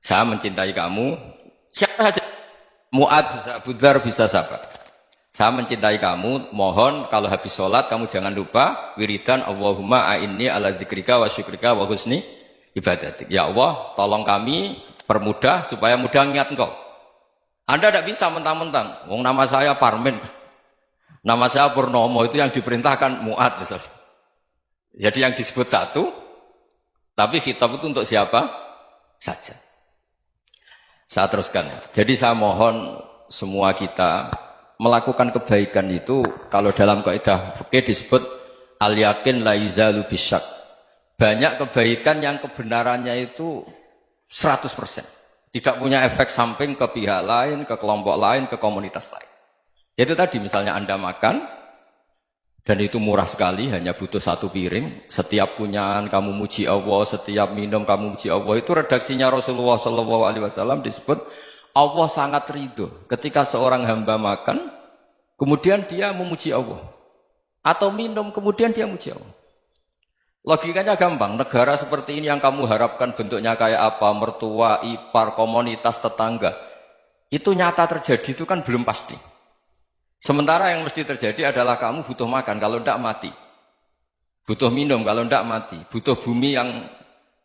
Saya mencintai kamu. Siapa saja. Mu'ad bisa, Abu Dzar bisa siapa. Saya mencintai kamu, mohon kalau habis sholat kamu jangan lupa wiridan Allahumma a'inni ala dzikrika wa syukrika wa husni ibadatik. Ya Allah, tolong kami permudah supaya mudah ingat engkau. Anda tidak bisa mentang-mentang, wong nama saya Parmin, nama saya Purnomo, itu yang diperintahkan Mu'ad misalnya. Jadi yang disebut satu, tapi khitab itu untuk siapa saja. Saya teruskan. Jadi saya mohon semua kita melakukan kebaikan itu, kalau dalam kaidah fikih disebut al-yakin la yuzalu bisyak. Banyak kebaikan yang kebenarannya itu 100%. Tidak punya efek samping ke pihak lain, ke kelompok lain, ke komunitas lain. Itu tadi misalnya Anda makan, dan itu murah sekali, hanya butuh satu piring. Setiap punyaan kamu muji Allah, setiap minum kamu muji Allah. Itu redaksinya Rasulullah SAW disebut Allah sangat ridho ketika seorang hamba makan, kemudian dia memuji Allah. Atau minum, kemudian dia muji Allah. Logikanya gampang, negara seperti ini yang kamu harapkan bentuknya kayak apa, mertua, ipar, komunitas, tetangga. Itu nyata terjadi, itu kan belum pasti. Sementara yang mesti terjadi adalah kamu butuh makan, kalau tidak mati. Butuh minum, kalau tidak mati. Butuh bumi yang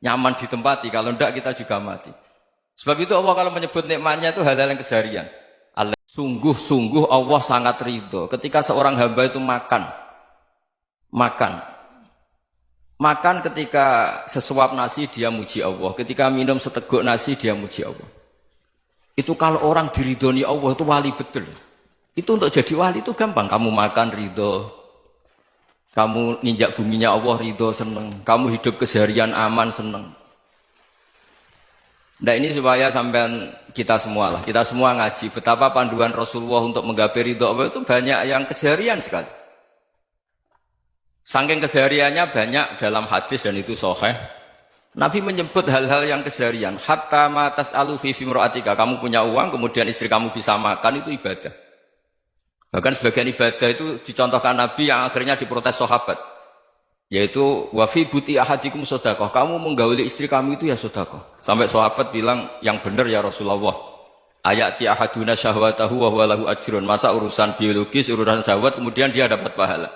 nyaman ditempati, kalau tidak kita juga mati. Sebab itu Allah kalau menyebut nikmatnya itu hal-hal yang keseharian. Sungguh-sungguh Allah sangat ridho ketika seorang hamba itu makan ketika sesuap nasi dia muji Allah, ketika minum seteguk nasi dia muji Allah. Itu kalau orang diridhoni Allah itu wali betul. Itu untuk jadi wali itu gampang, kamu makan ridho, kamu nginjak buminya Allah ridho seneng, kamu hidup keseharian aman seneng. Nah ini supaya sampean kita semua ngaji betapa panduan Rasulullah untuk menggapai ridho Allah itu banyak yang keseharian sekali. Saking kesehariannya banyak dalam hadis dan itu sahih. Nabi menyebut hal-hal yang keseharian. Hatta ma tas'alu fi fimra'atika, kamu punya uang kemudian istri kamu bisa makan, itu ibadah. Bahkan sebagian ibadah itu dicontohkan Nabi yang akhirnya diprotes sahabat. Yaitu wa fi buti ahadikum sedekah, kamu menggauli istri kamu itu ya sedekah. Sampai sahabat bilang yang benar ya Rasulullah. Ayati ahaduna syahwatahu wa huwa lahu ajrun. Masa urusan biologis, urusan syahwat kemudian dia dapat pahala.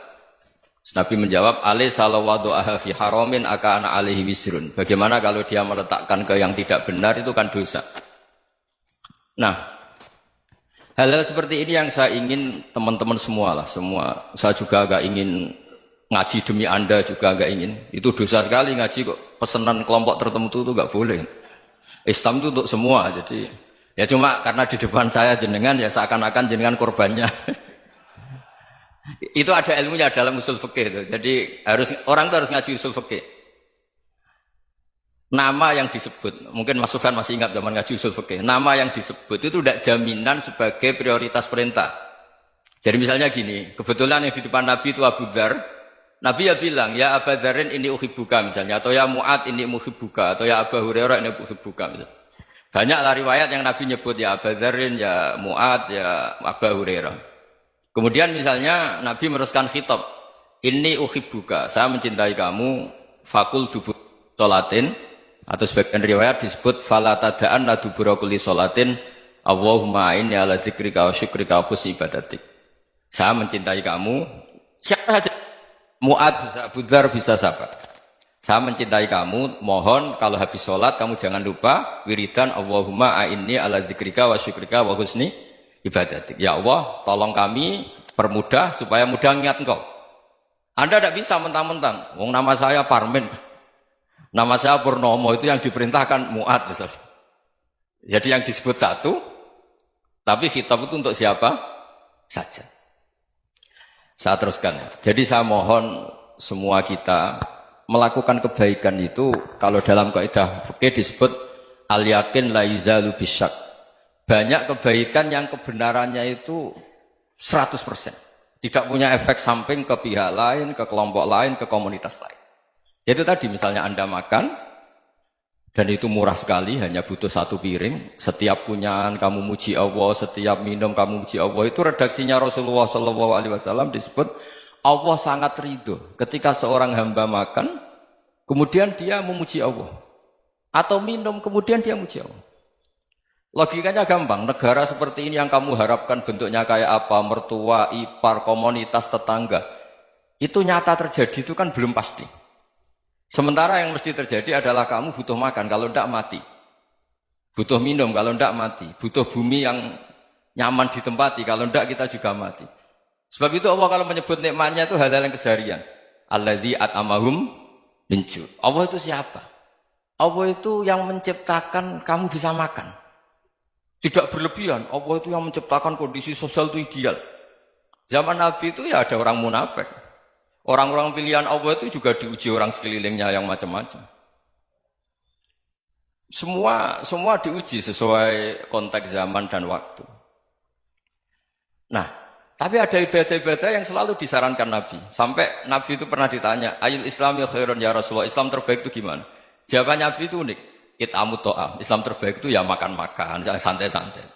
Nabi menjawab, alaysa law wada'aha fi haramin akana alaihi wisrun. Bagaimana kalau dia meletakkan ke yang tidak benar, itu kan dosa. Nah, hal-hal seperti ini yang saya ingin teman-teman semua. Saya juga agak ingin ngaji demi Anda juga agak ingin. Itu dosa sekali ngaji kok pesanan kelompok tertentu itu enggak boleh. Islam itu untuk semua. Jadi ya cuma karena di depan saya jenengan ya seakan-akan jenengan korbannya. Itu ada ilmunya dalam usul fikih itu. Jadi orang itu harus ngaji usul fikih. Nama yang disebut, mungkin Mas Sufyan masih ingat zaman ngaji usul fikih. Nama yang disebut itu tidak jaminan sebagai prioritas perintah. Jadi misalnya gini, kebetulan yang di depan Nabi itu Abu Dzar. Nabi ya bilang, ya Abu Dzarin ini uhibbuka misalnya, atau ya Mu'ad ini uhibbuka, atau ya Abu Hurairah ini uhibbuka misalnya. Banyaklah riwayat yang Nabi nyebut ya Abu Dzarin, ya Mu'ad, ya Abu Hurairah. Kemudian misalnya Nabi meneruskan khitab, ini uhibbuka, saya mencintai kamu, fakul dubur sholatin, atau sebagian riwayat disebut fala tada'anna dubura kulli sholatin, Allahumma inni ala dzikrika wa syukrika wa husni ibadatik. Saya mencintai kamu, siapa saja. Mu'ad bisa, Abu Dzar bisa siapa. Saya mencintai kamu, mohon kalau habis sholat kamu jangan lupa wiridan Allahumma a'inni ala dzikrika wa syukrika wa husni ibadatik. Ya Allah, tolong kami permudah supaya mudah ingat engkau. Anda tidak bisa mentang-mentang, wong nama saya Parmin, nama saya Purnomo, itu yang diperintahkan Mu'ad misalnya. Jadi yang disebut satu, tapi khitab itu untuk siapa saja. Saya teruskan. Jadi saya mohon semua kita melakukan kebaikan itu, kalau dalam kaidah fikih disebut al-yakin la yuzalu bisyak. Banyak kebaikan yang kebenarannya itu 100%. Tidak punya efek samping ke pihak lain, ke kelompok lain, ke komunitas lain. Itu tadi misalnya Anda makan, dan itu murah sekali, hanya butuh satu piring. Setiap punyaan kamu muji Allah, setiap minum kamu muji Allah. Itu redaksinya Rasulullah SAW disebut Allah sangat ridho ketika seorang hamba makan, kemudian dia memuji Allah. Atau minum, kemudian dia muji Allah. Logikanya gampang, negara seperti ini yang kamu harapkan bentuknya kayak apa, mertua, ipar, komunitas, tetangga, itu nyata terjadi itu kan belum pasti. Sementara yang mesti terjadi adalah kamu butuh makan, kalau tidak mati. Butuh minum, kalau tidak mati. Butuh bumi yang nyaman ditempati, kalau tidak kita juga mati. Sebab itu Allah kalau menyebut nikmatnya itu hal-hal yang keseharian. Alladzi at'amahum min ju'. Allah itu siapa? Allah itu yang menciptakan kamu bisa makan. Tidak berlebihan. Allah itu yang menciptakan kondisi sosial itu ideal. Zaman Nabi itu ya ada orang munafik. Orang-orang pilihan Allah itu juga diuji orang sekelilingnya yang macam-macam. Semua diuji sesuai konteks zaman dan waktu. Nah, tapi ada ibadah-ibadah yang selalu disarankan Nabi. Sampai Nabi itu pernah ditanya, ayul islami khairun ya Rasulullah, Islam terbaik itu gimana? Jawaban Nabi itu unik. It'amut to'am. Islam terbaik itu ya makan-makan, santai-santai.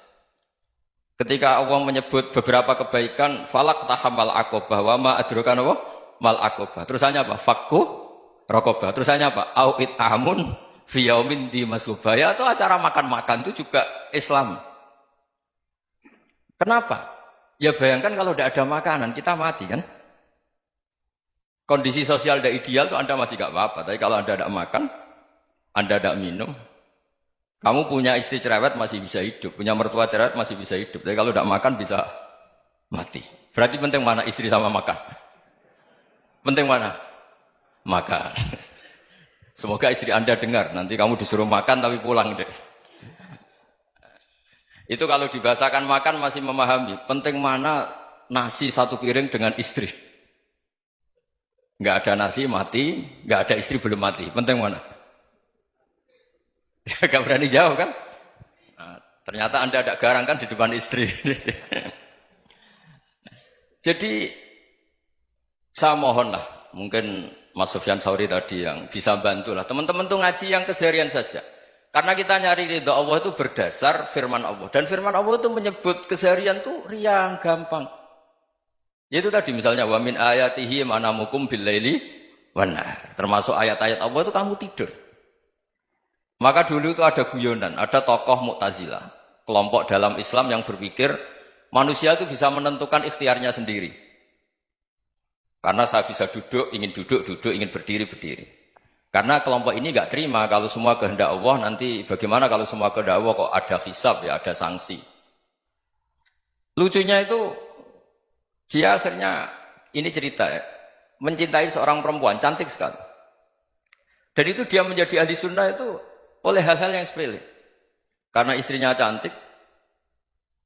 Ketika Allah menyebut beberapa kebaikan, falak tahamal aqobah, wa ma adrokan Allah, mal aqobah. Terusannya apa? Fakku rokobah. Terusannya apa? Au it'amun fiyaumin di masubaya. Atau acara makan-makan itu juga Islam. Kenapa? Ya bayangkan kalau tidak ada makanan, kita mati kan? Kondisi sosial tidak ideal itu Anda masih gak apa-apa. Tapi kalau Anda tidak makan, Anda tidak minum, kamu punya istri cerewet masih bisa hidup, punya mertua cerewet masih bisa hidup. Tapi kalau tidak makan bisa mati. Berarti penting mana istri sama makan? Penting mana? Makan. Semoga istri Anda dengar, nanti kamu disuruh makan tapi pulang deh. Itu kalau dibahasakan makan masih memahami. Penting mana nasi satu piring dengan istri. Nggak ada nasi mati, nggak ada istri belum mati. Penting mana? Gak berani jawab kan? Nah, ternyata Anda ada garang kan di depan istri. Jadi saya mohonlah, mungkin Mas Sufyan Sauri tadi yang bisa bantulah. Teman-teman tuh ngaji yang keseharian saja. Karena kita nyari ridha Allah itu berdasar firman Allah. Dan firman Allah itu menyebut keseharian tuh riang, gampang. Yaitu tadi misalnya wa min ayatihi manamukum bil laili wan nahar. Termasuk ayat-ayat Allah itu kamu tidur. Maka dulu itu ada guyonan, ada tokoh Mu'tazilah, kelompok dalam Islam yang berpikir manusia itu bisa menentukan ikhtiarnya sendiri. Karena saya bisa duduk, ingin berdiri, berdiri. Karena kelompok ini nggak terima kalau semua kehendak Allah, nanti bagaimana kalau semua kehendak Allah kok ada hisab ya, ada sanksi. Lucunya itu dia akhirnya, ini cerita ya, mencintai seorang perempuan, cantik sekali. Dan itu dia menjadi ahli sunnah itu oleh hal-hal yang sepele. Karena istrinya cantik,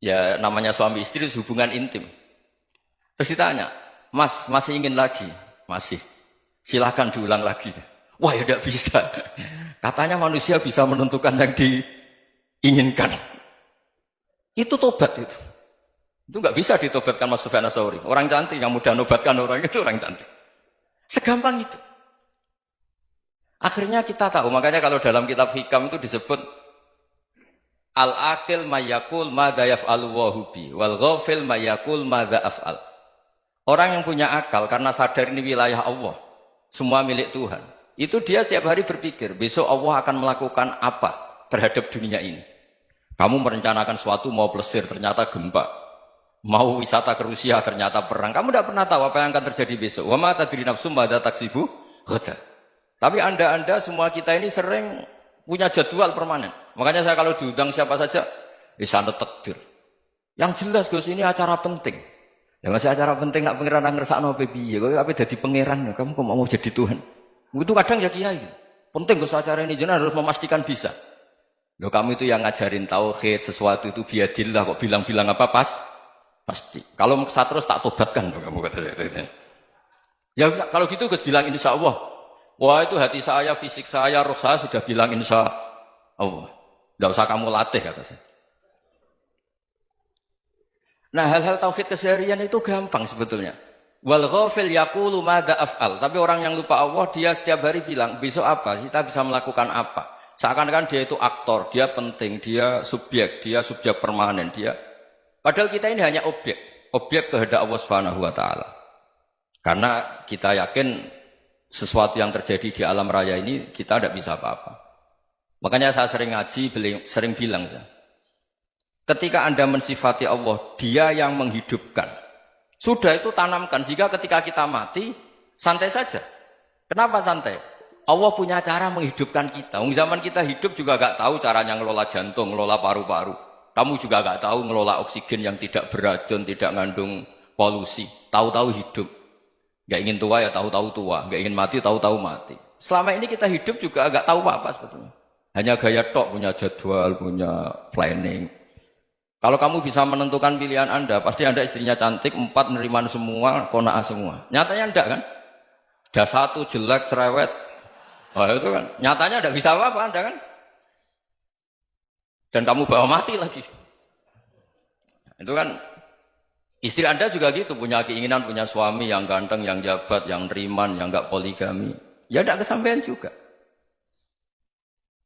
ya namanya suami istri itu hubungan intim. Terus ditanya, Mas, masih ingin lagi? Masih. Silahkan diulang lagi. Wah ya tidak bisa. Katanya manusia bisa menentukan yang diinginkan. Itu tobat itu. Itu nggak bisa ditobatkan Mas Sufyan Ats-Tsauri. Orang cantik yang mudah nobatkan orang itu orang cantik. Segampang itu. Akhirnya kita tahu, makanya kalau dalam kitab Hikam itu disebut al-aqil mayyakul madza yaf'alu wa hubi wal ghafil mayyakul madza af'al. Orang yang punya akal karena sadar ini wilayah Allah, semua milik Tuhan. Itu dia tiap hari berpikir, besok Allah akan melakukan apa terhadap dunia ini. Kamu merencanakan suatu mau plesir, ternyata gempa. Mau wisata ke Rusia, ternyata perang. Kamu tidak pernah tahu apa yang akan terjadi besok. Wa ma tadri nafsum madza taksibu ghadan. Tapi anda semua kita ini sering punya jadwal permanen. Makanya saya kalau diundang siapa saja, sana takdir. Yang jelas Gus ini acara penting. Ya masih acara penting nak pangeran ngersakno apa piye? Kok ape dadi pangeran? Kamu kok mau jadi Tuhan? Itu kadang ya kiai. Penting Gus acara ini jenengan harus memastikan bisa. Loh kamu itu yang ngajarin tauhid, sesuatu itu biadillah kok bilang-bilang apa pasti. Kalau maksa terus tak tobatkan kamu kata saya. Ya kalau gitu Gus bilang insya Allah. Wah itu hati saya, fisik saya, roh saya sudah bilang insya Allah. Tidak usah kamu latih kata saya. Nah hal-hal tauhid keseharian itu gampang sebetulnya. Wal ghafil yaqulu madza af'al. Tapi orang yang lupa Allah dia setiap hari bilang besok apa? Kita bisa melakukan apa? Seakan-akan dia itu aktor, dia penting, dia subjek permanen, dia. Padahal kita ini hanya objek kehendak Allah Subhanahu wa taala. Karena kita yakin sesuatu yang terjadi di alam raya ini kita tidak bisa apa-apa. Makanya saya sering ngaji, sering bilang saya. Ketika Anda mensifati Allah, Dia yang menghidupkan. Sudah itu tanamkan, sehingga ketika kita mati, santai saja. Kenapa santai? Allah punya cara menghidupkan kita. Zaman kita hidup juga gak tahu caranya ngelola jantung, ngelola paru-paru. Kamu juga gak tahu ngelola oksigen yang tidak beracun, tidak ngandung polusi. Tahu-tahu hidup. Gak ingin tua ya tahu-tahu tua. Gak ingin mati tahu-tahu mati. Selama ini kita hidup juga gak tahu apa-apa sebetulnya. Hanya gaya tok, punya jadwal, punya planning. Kalau kamu bisa menentukan pilihan Anda, pasti Anda istrinya cantik, 4 neriman semua, kona'ah semua. Nyatanya enggak kan? Ada 1 jelek, cerewet. Wah itu kan, nyatanya enggak bisa apa-apa Anda kan? Dan kamu bawa mati lagi. Itu kan, istri Anda juga gitu, punya keinginan, punya suami yang ganteng, yang jabat, yang neriman, yang enggak poligami. Ya enggak kesampaian juga.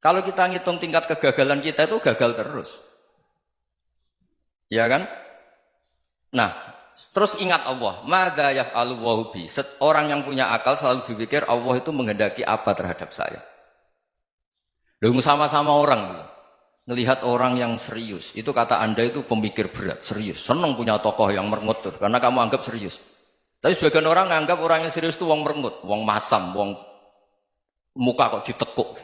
Kalau kita ngitung tingkat kegagalan kita itu gagal terus. Ya kan? Nah, terus ingat Allah. Madza yaf'alu Allahu bi. Orang yang punya akal selalu berpikir Allah itu menghendaki apa terhadap saya. Lalu sama-sama orang melihat orang yang serius. Itu kata Anda itu pemikir berat, serius. Senang punya tokoh yang merengut karena kamu anggap serius. Tapi sebagian orang menganggap orang yang serius itu wong merengut, wong masam, wong muka kok ditekuk.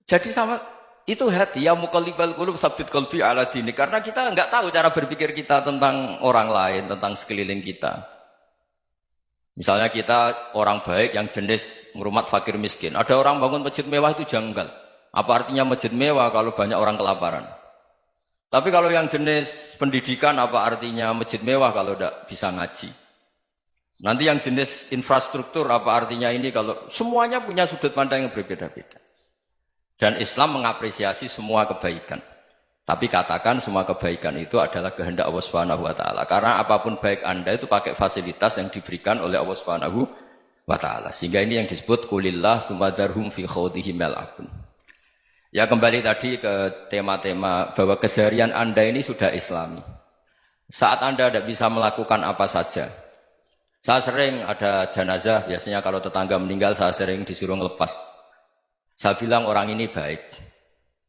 Jadi sama itu hati ya muqallibal qulub tsabbit qalbi ala dini, karena kita enggak tahu cara berpikir kita tentang orang lain, tentang sekeliling kita. Misalnya kita orang baik yang jenis ngrumat fakir miskin. Ada orang bangun masjid mewah itu janggal. Apa artinya masjid mewah kalau banyak orang kelaparan? Tapi kalau yang jenis pendidikan apa artinya masjid mewah kalau tidak bisa ngaji? Nanti yang jenis infrastruktur apa artinya ini kalau semuanya punya sudut pandang yang berbeda-beda. Dan Islam mengapresiasi semua kebaikan. Tapi katakan semua kebaikan itu adalah kehendak Allah Subhanahu wa taala. Karena apapun baik Anda itu pakai fasilitas yang diberikan oleh Allah Subhanahu wa taala. Sehingga ini yang disebut qulillah tsumadarhum fi khawdihim yal'abun. Ya kembali tadi ke tema-tema bahwa keseharian Anda ini sudah Islami. Saat Anda tidak bisa melakukan apa saja. Saya sering ada jenazah, biasanya kalau tetangga meninggal saya sering disuruh ngelepas. Saya bilang orang ini baik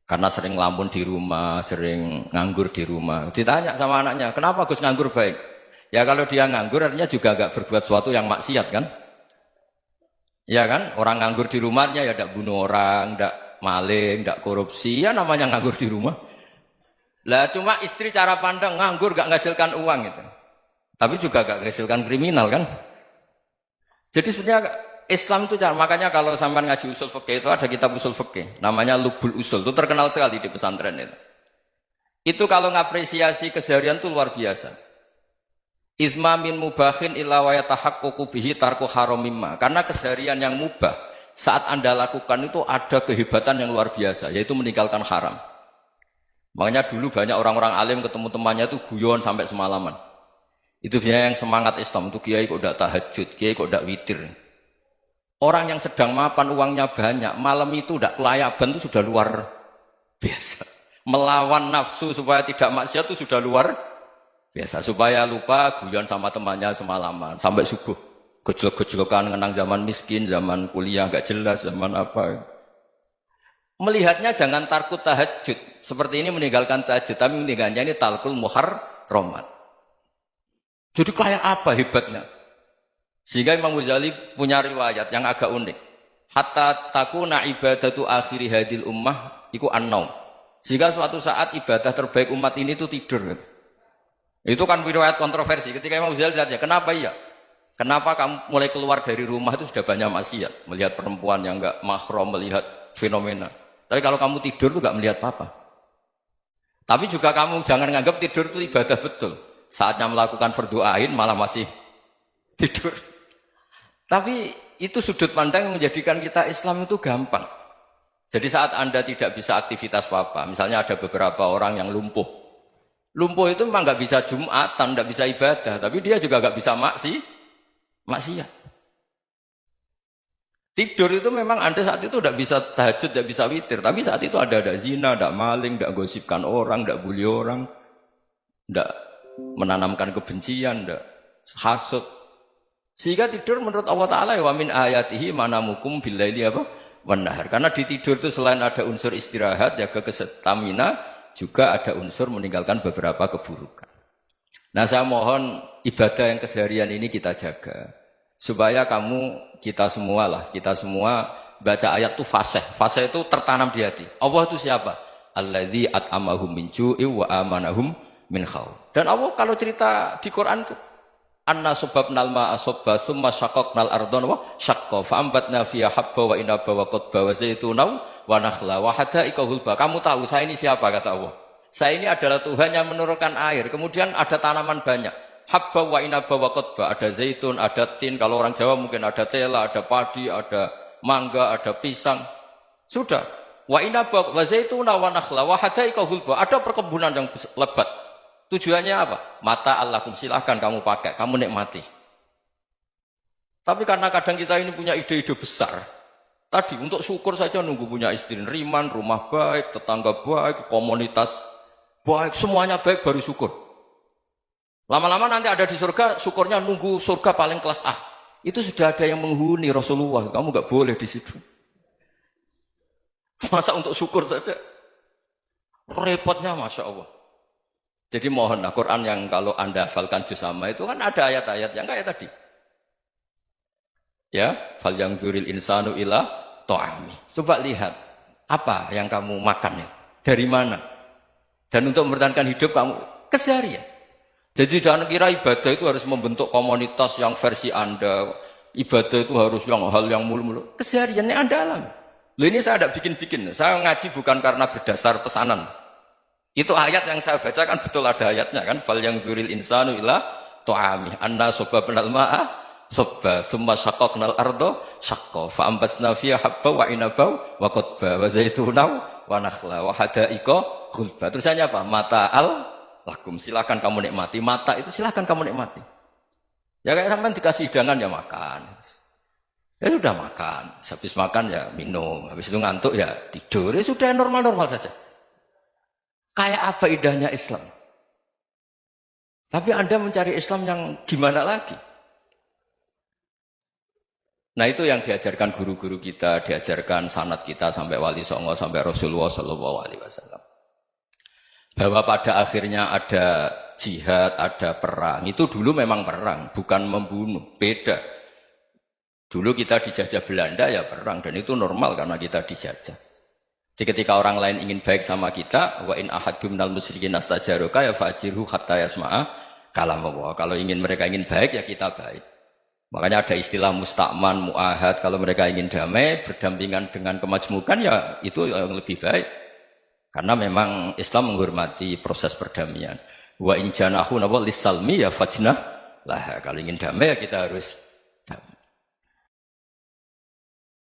karena sering ngelamun di rumah, sering nganggur di rumah. Ditanya sama anaknya, kenapa Gus nganggur baik? Ya kalau dia nganggur artinya juga agak berbuat sesuatu yang maksiat kan? Ya kan? Orang nganggur di rumahnya ya tidak bunuh orang, tidak maling, tidak korupsi. Ya namanya nganggur di rumah. Lah cuma istri cara pandang nganggur gak menghasilkan uang itu. Tapi juga gak menghasilkan kriminal kan? Jadi sebenarnya Islam itu cara, makanya kalau sampai ngaji usul fikih itu ada kitab usul fikih, namanya Lubul Usul, itu terkenal sekali di pesantren itu. Itu kalau ngapresiasi keseharian itu luar biasa. Izma min mubahin illa wa yatahaqqaqu bihi tarku haramimma. Karena keseharian yang mubah saat Anda lakukan itu ada kehebatan yang luar biasa, yaitu meninggalkan haram. Makanya dulu banyak orang-orang alim ketemu temannya itu guyon sampai semalaman. Itu biasanya yang semangat Islam itu kiai kok tidak tahajud, kiai kok tidak witir. Orang yang sedang mapan uangnya banyak, malam itu tidak kelayaban itu sudah luar biasa. Melawan nafsu supaya tidak maksiat itu sudah luar biasa. Supaya lupa guyon sama temannya semalaman sampai subuh. Gejolak-gejolokan ngenang zaman miskin, zaman kuliah nggak jelas, zaman apa. Melihatnya jangan takut tahajud. Seperti ini meninggalkan tahajud, tapi meninggalkannya ini talqul muharramat. Jadi kayak apa hebatnya? Sehingga Imam Ghazali punya riwayat yang agak unik. Hatta takuna ibadatu akhiri hadil ummah iku an-naum. Sehingga suatu saat ibadah terbaik umat ini itu tidur. Itu kan riwayat kontroversi. Ketika Imam Ghazali tanya, kenapa iya? Kenapa kamu mulai keluar dari rumah itu sudah banyak maksiat? Melihat perempuan yang enggak mahram, melihat fenomena. Tapi kalau kamu tidur itu enggak melihat apa-apa. Tapi juga kamu jangan menganggap tidur itu ibadah betul. Saatnya melakukan fardhu ain malah masih tidur. Tapi itu sudut pandang yang menjadikan kita Islam itu gampang. Jadi saat Anda tidak bisa aktivitas apa-apa, misalnya ada beberapa orang yang lumpuh. Lumpuh itu memang nggak bisa Jumatan, nggak bisa ibadah, tapi dia juga nggak bisa maksiat. Tidur itu memang Anda saat itu tidak bisa tahajud, tidak bisa witir, tapi saat itu ada zina, ada maling, tidak gosipkan orang, tidak bully orang, tidak menanamkan kebencian, tidak hasud. Sehingga tidur menurut Allah Ta'ala wa min ayatihi manamukum billaili apa? Wan nahar. Karena di tidur itu selain ada unsur istirahat, jaga kestamina, juga ada unsur meninggalkan beberapa keburukan. Nah, saya mohon ibadah yang keseharian ini kita jaga supaya kita semua baca ayat itu fasih. Fasih itu tertanam di hati. Allah itu siapa? Alladzi at'amahum min ju'i wa amanahum min khauf. Dan Allah kalau cerita di Quran itu anna sababnal ma'a sabba tsumma syaqqaqnal ardha wa syaqqa fa ambatna fiha habba wa inaba wa qadba wa zaituna wa nakhla wa hada'iqa hulba. Kamu tahu saya ini siapa, kata Allah? Saya ini adalah Tuhan yang menurunkan air, kemudian ada tanaman banyak. Habba wa inaba wa qadba, ada zaitun, ada tin, kalau orang Jawa mungkin ada tela, ada padi, ada mangga, ada pisang. Sudah. Wa inaba wa zaituna wa nakhla wa hada'iqa hulba. Ada perkebunan yang lebat. Tujuannya apa? Mata Allahkum, silahkan kamu pakai, kamu nikmati. Tapi karena kadang kita ini punya ide-ide besar. Tadi untuk syukur saja nunggu punya istri riman, rumah baik, tetangga baik, komunitas baik, semuanya baik baru syukur. Lama-lama nanti ada di surga, syukurnya nunggu surga paling kelas A. Itu sudah ada yang menghuni Rasulullah, kamu gak boleh di situ. Masa untuk syukur saja? Repotnya Masya Allah. Jadi mohonlah Quran yang kalau Anda hafalkan juz sama itu kan ada ayat-ayat yang kayak tadi. Ya, fal yang dzuril insanu ila ta'ami. Coba lihat apa yang kamu makan ya? Dari mana? Dan untuk mempertahankan hidup kamu keseharian. Jadi jangan kira ibadah itu harus membentuk komunitas yang versi Anda. Ibadah itu harus hal yang mulu-mulu. Kesehariannya Anda alami. Loh, ini saya tidak bikin-bikin. Saya ngaji bukan karena berdasar pesanan. Itu ayat yang saya baca kan betul ada ayatnya kan. Fal yang dzuril insanu ila ta'ami. Anna sababnal ma'a sabba tsumma syaqqaqnal ardha syaqqa fa ambasna fiha habba wa inaba wa qadba wa zaituna wa nakhla wa hada'iqa ghulba. Terusannya apa? Mata'al lakum, silakan kamu nikmati. Mata itu silakan kamu nikmati. Ya kayak sampean dikasih hidangan ya makan. Ya sudah makan, habis makan ya minum, habis itu ngantuk ya tidur. Ya sudah normal-normal saja. Kayak apa indahnya Islam? Tapi Anda mencari Islam yang gimana lagi? Nah, itu yang diajarkan guru-guru kita, diajarkan sanad kita sampai Wali Songo, sampai Rasulullah SAW. Bahwa pada akhirnya ada jihad, ada perang. Itu dulu memang perang, bukan membunuh. Beda. Dulu kita dijajah Belanda ya perang, dan itu normal karena kita dijajah. Jadi ketika orang lain ingin baik sama kita, wa in ahadum minal musyrikin astajaruka ya fajirhu hatta yasma'a kalam Allah. Kalau mereka ingin baik ya kita baik. Makanya ada istilah musta'man, mu'ahad. Kalau mereka ingin damai, berdampingan dengan kemajmukan ya itu yang lebih baik. Karena memang Islam menghormati proses perdamaian. Wa in janahu lis-salmi ya fajnah lah. Kalau ingin damai ya kita harus